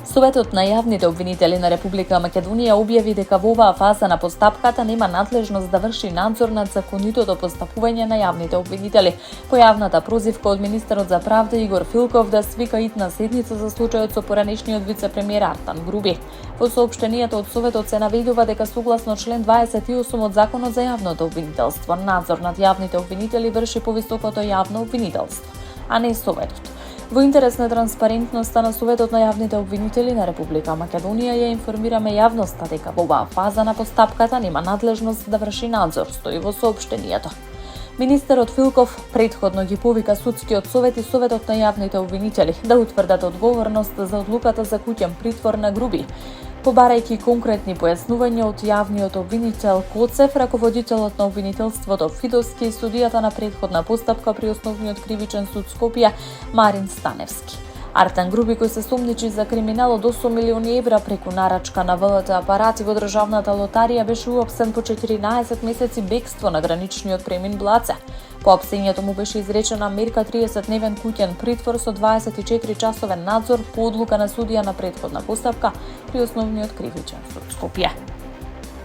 Советот на јавните обвинители на Република Македонија објави дека во оваа фаза на постапката нема надлежност да врши надзор над законитото постапување на јавните обвинители. По јавната прозивка од министерот за правда Игор Филков да свика итна седница за случајот со поранешниот вице-премиер Артан Груби. Во соопштенијето од Советот се наведува дека согласно член 28 од Законот за јавното обвинителство, надзор над јавните обвинители врши повисокото јавно обвинителство, а не Советот. Во интерес на транспарентноста на Советот на јавните обвинители на Република Македонија ја информираме јавноста дека во оваа фаза на постапката нема надлежност да врши надзор, стои во соопштенијето. Министерот Филков претходно ги повика Судскиот совет и Советот на јавните обвинители да утврдат одговорност за одлуката за куќен притвор на Груби, побарајќи конкретни појаснувања од јавниот обвинител Коцев, раководителот на обвинителството Фидоски и судијата на претходна постапка при Основниот кривичен суд Скопје Марин Станевски. Артан Груби, кој се сомничи за криминал од 8 милиони евра преку нарачка на ВЛТ апарати во државната лотарија, беше уапсен по 14 месеци бегство на граничниот премин Блаце. По апсењето му беше изречена мерка 30-дневен куќен притвор со 24-часовен надзор по одлука на судија на претходна постапка при Основниот кривичен суд Скопје.